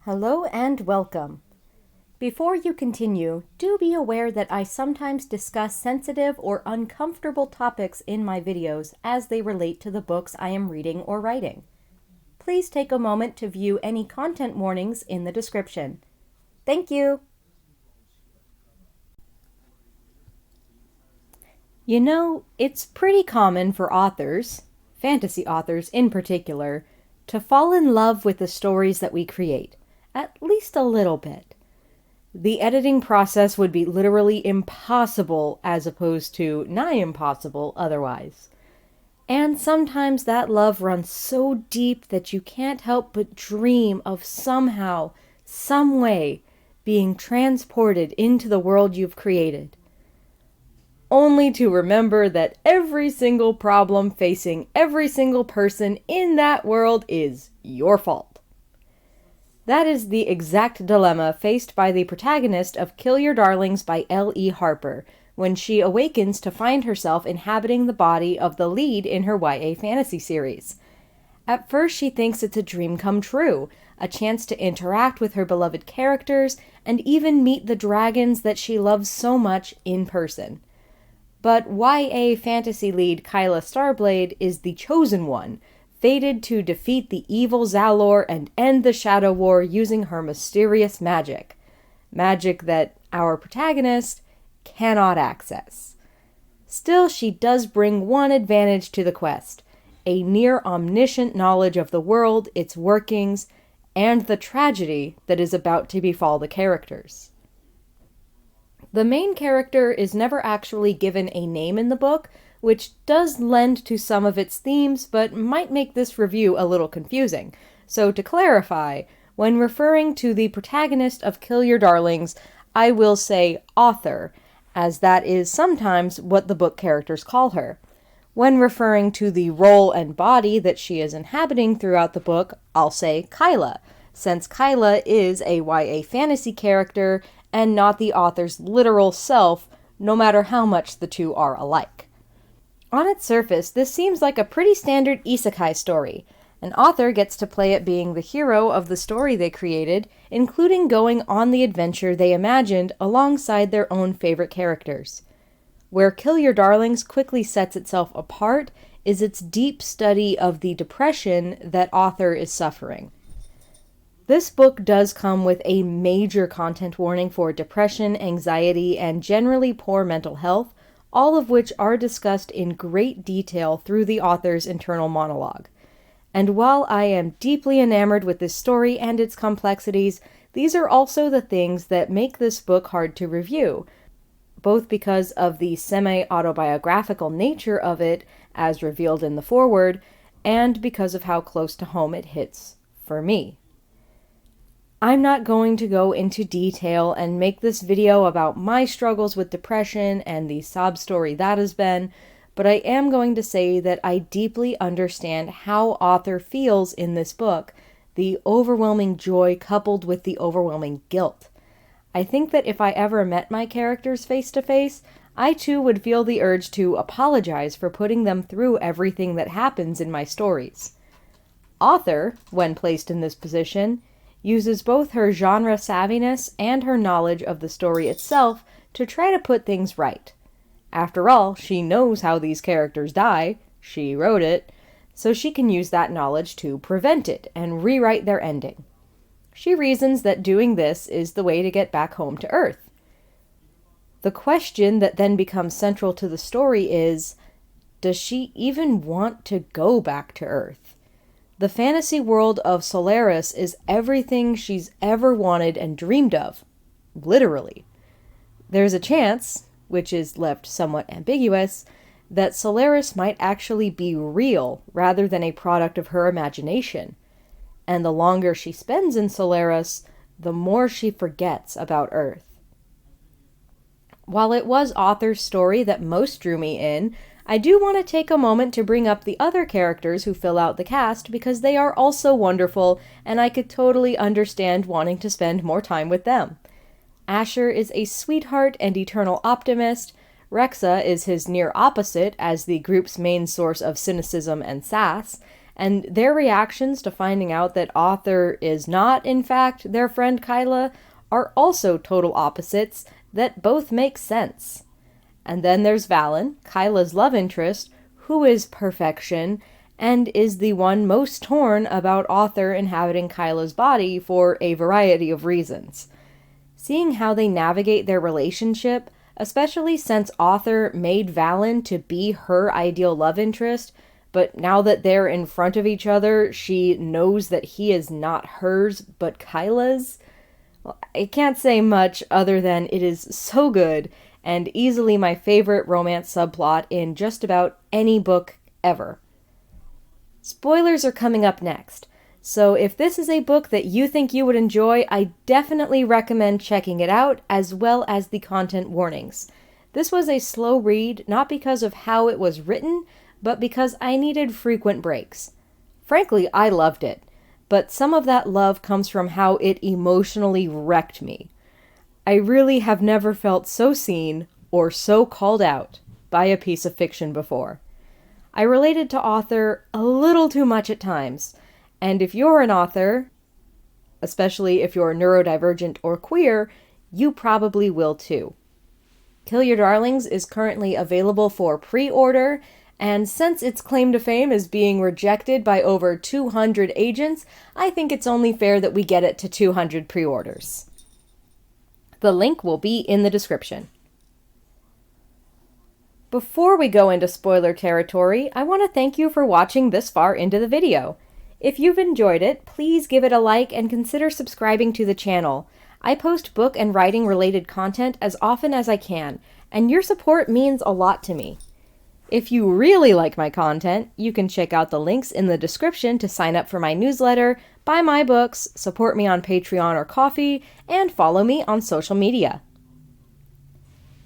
Hello and welcome. Before you continue, do be aware that I sometimes discuss sensitive or uncomfortable topics in my videos as they relate to the books I am reading or writing. Please take a moment to view any content warnings in the description. Thank you! You know, it's pretty common for authors, fantasy authors in particular, to fall in love with the stories that we create, at least a little bit. The editing process would be literally impossible as opposed to nigh impossible otherwise. And sometimes that love runs so deep that you can't help but dream of somehow, some way, being transported into the world you've created. Only to remember that every single problem facing every single person in that world is your fault. That is the exact dilemma faced by the protagonist of Kill Your Darlings by L.E. Harper, when she awakens to find herself inhabiting the body of the lead in her YA fantasy series. At first she thinks it's a dream come true, a chance to interact with her beloved characters, and even meet the dragons that she loves so much in person. But YA fantasy lead Kyla Starblade is the chosen one, fated to defeat the evil Zalor and end the Shadow War using her mysterious magic. Magic that our protagonist cannot access. Still, she does bring one advantage to the quest, a near-omniscient knowledge of the world, its workings, and the tragedy that is about to befall the characters. The main character is never actually given a name in the book, which does lend to some of its themes, but might make this review a little confusing. So to clarify, when referring to the protagonist of Kill Your Darlings, I will say author, as that is sometimes what the book characters call her. When referring to the role and body that she is inhabiting throughout the book, I'll say Kyla, since Kyla is a YA fantasy character and not the author's literal self, no matter how much the two are alike. On its surface, this seems like a pretty standard isekai story. An author gets to play at being the hero of the story they created, including going on the adventure they imagined alongside their own favorite characters. Where Kill Your Darlings quickly sets itself apart is its deep study of the depression that author is suffering. This book does come with a major content warning for depression, anxiety, and generally poor mental health, all of which are discussed in great detail through the author's internal monologue. And while I am deeply enamored with this story and its complexities, these are also the things that make this book hard to review, both because of the semi-autobiographical nature of it, as revealed in the foreword, and because of how close to home it hits for me. I'm not going to go into detail and make this video about my struggles with depression and the sob story that has been, but I am going to say that I deeply understand how author feels in this book, the overwhelming joy coupled with the overwhelming guilt. I think that if I ever met my characters face to face, I too would feel the urge to apologize for putting them through everything that happens in my stories. Author, when placed in this position, uses both her genre savviness and her knowledge of the story itself to try to put things right. After all, she knows how these characters die, she wrote it, so she can use that knowledge to prevent it and rewrite their ending. She reasons that doing this is the way to get back home to Earth. The question that then becomes central to the story is, does she even want to go back to Earth? The fantasy world of Solaris is everything she's ever wanted and dreamed of. Literally. There's a chance, which is left somewhat ambiguous, that Solaris might actually be real rather than a product of her imagination. And the longer she spends in Solaris, the more she forgets about Earth. While it was author's story that most drew me in, I do want to take a moment to bring up the other characters who fill out the cast because they are also wonderful and I could totally understand wanting to spend more time with them. Asher is a sweetheart and eternal optimist, Rexa is his near opposite as the group's main source of cynicism and sass, and their reactions to finding out that Author is not, in fact, their friend Kyla are also total opposites that both make sense. And then there's Valen, Kyla's love interest, who is perfection, and is the one most torn about Author inhabiting Kyla's body for a variety of reasons. Seeing how they navigate their relationship, especially since Author made Valen to be her ideal love interest, but now that they're in front of each other, she knows that he is not hers, but Kyla's. Well, I can't say much other than it is so good, and easily my favorite romance subplot in just about any book ever. Spoilers are coming up next, so if this is a book that you think you would enjoy, I definitely recommend checking it out, as well as the content warnings. This was a slow read, not because of how it was written, but because I needed frequent breaks. Frankly, I loved it, but some of that love comes from how it emotionally wrecked me. I really have never felt so seen or so called out by a piece of fiction before. I related to Author a little too much at times, and if you're an author, especially if you're neurodivergent or queer, you probably will too. Kill Your Darlings is currently available for pre-order, and since its claim to fame is being rejected by over 200 agents, I think it's only fair that we get it to 200 pre-orders. The link will be in the description. Before we go into spoiler territory, I want to thank you for watching this far into the video. If you've enjoyed it, please give it a like and consider subscribing to the channel. I post book and writing related content as often as I can, and your support means a lot to me. If you really like my content, you can check out the links in the description to sign up for my newsletter, buy my books, support me on Patreon or Ko-fi, and follow me on social media.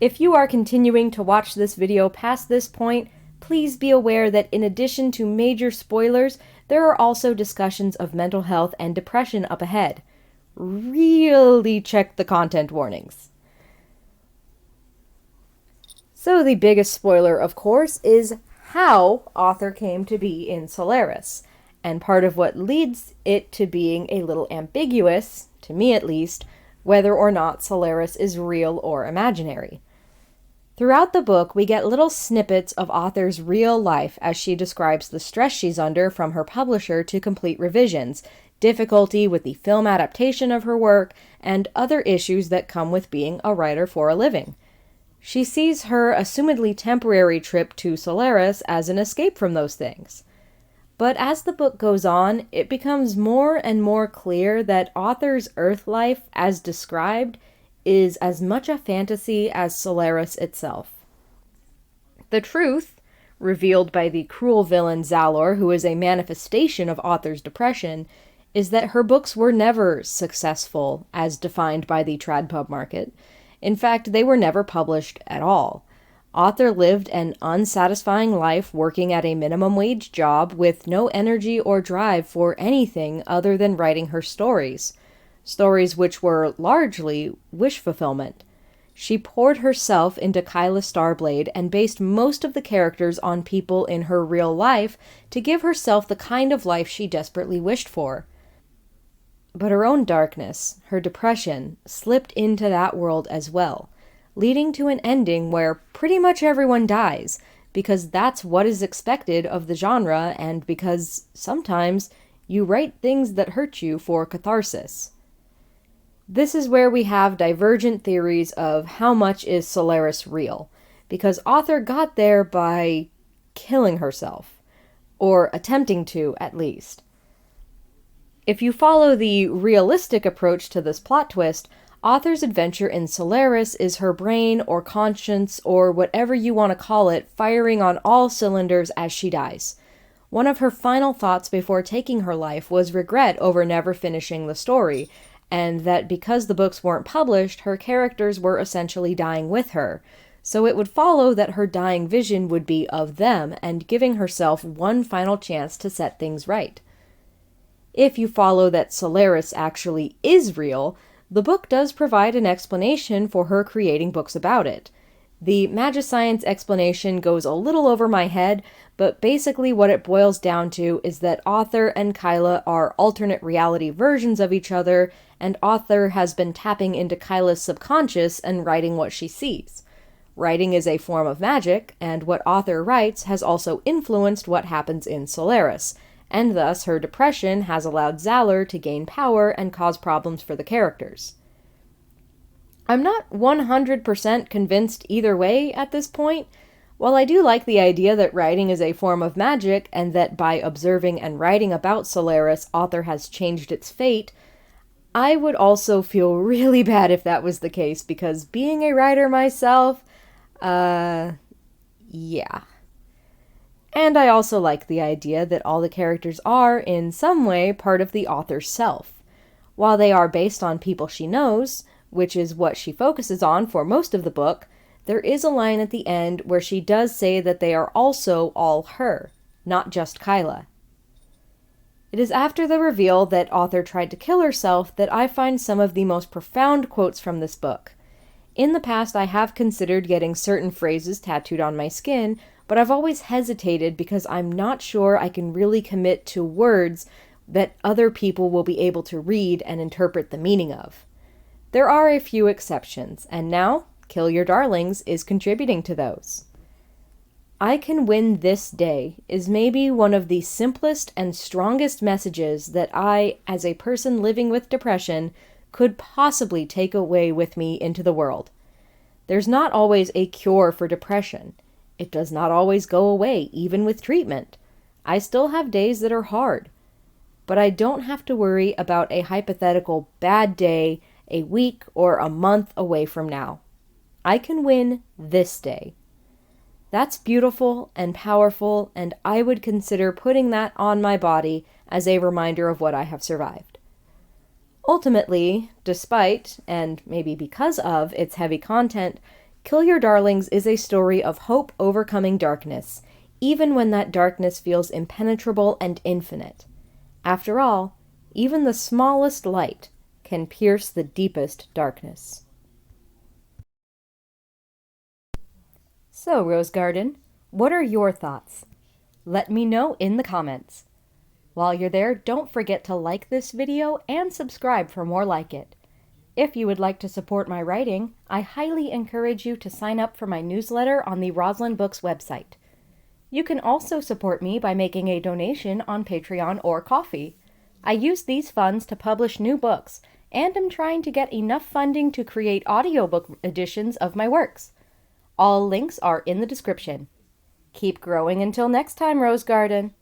If you are continuing to watch this video past this point, please be aware that in addition to major spoilers, there are also discussions of mental health and depression up ahead. Really check the content warnings. So the biggest spoiler, of course, is how Author came to be in Solaris, and part of what leads it to being a little ambiguous, to me at least, whether or not Solaris is real or imaginary. Throughout the book, we get little snippets of Author's real life as she describes the stress she's under from her publisher to complete revisions, difficulty with the film adaptation of her work, and other issues that come with being a writer for a living. She sees her assumedly temporary trip to Solaris as an escape from those things. But as the book goes on, it becomes more and more clear that Author's Earth life, as described, is as much a fantasy as Solaris itself. The truth, revealed by the cruel villain Zalor, who is a manifestation of Author's depression, is that her books were never successful as defined by the tradpub market. In fact, they were never published at all. Author lived an unsatisfying life working at a minimum wage job with no energy or drive for anything other than writing her stories. Stories which were largely wish fulfillment. She poured herself into Kyla Starblade and based most of the characters on people in her real life to give herself the kind of life she desperately wished for. But her own darkness, her depression, slipped into that world as well, leading to an ending where pretty much everyone dies, because that's what is expected of the genre and because sometimes you write things that hurt you for catharsis. This is where we have divergent theories of how much is Solaris real, because Author got there by killing herself, or attempting to, at least. If you follow the realistic approach to this plot twist, Author's adventure in Solaris is her brain or conscience or whatever you want to call it firing on all cylinders as she dies. One of her final thoughts before taking her life was regret over never finishing the story, and that because the books weren't published, her characters were essentially dying with her. So it would follow that her dying vision would be of them and giving herself one final chance to set things right. If you follow that Solaris actually is real, the book does provide an explanation for her creating books about it. The Magiscience explanation goes a little over my head, but basically what it boils down to is that Author and Kyla are alternate reality versions of each other, and Author has been tapping into Kyla's subconscious and writing what she sees. Writing is a form of magic, and what Author writes has also influenced what happens in Solaris, and thus her depression has allowed Xalar to gain power and cause problems for the characters. I'm not 100% convinced either way at this point. While I do like the idea that writing is a form of magic, and that by observing and writing about Solaris, Author has changed its fate, I would also feel really bad if that was the case, because being a writer myself, yeah. And I also like the idea that all the characters are, in some way, part of the author's self. While they are based on people she knows, which is what she focuses on for most of the book, there is a line at the end where she does say that they are also all her, not just Kyla. It is after the reveal that Author tried to kill herself that I find some of the most profound quotes from this book. In the past, I have considered getting certain phrases tattooed on my skin, but I've always hesitated because I'm not sure I can really commit to words that other people will be able to read and interpret the meaning of. There are a few exceptions, and now Kill Your Darlings is contributing to those. I can win this day is maybe one of the simplest and strongest messages that I, as a person living with depression, could possibly take away with me into the world. There's not always a cure for depression. It does not always go away, even with treatment. I still have days that are hard. But I don't have to worry about a hypothetical bad day a week or a month away from now. I can win this day. That's beautiful and powerful, and I would consider putting that on my body as a reminder of what I have survived. Ultimately, despite, and maybe because of, its heavy content, Kill Your Darlings is a story of hope overcoming darkness, even when that darkness feels impenetrable and infinite. After all, even the smallest light can pierce the deepest darkness. So, Rose Garden, what are your thoughts? Let me know in the comments. While you're there, don't forget to like this video and subscribe for more like it. If you would like to support my writing, I highly encourage you to sign up for my newsletter on the Roselin Books website. You can also support me by making a donation on Patreon or Ko-fi. I use these funds to publish new books, and am trying to get enough funding to create audiobook editions of my works. All links are in the description. Keep growing until next time, Rose Garden.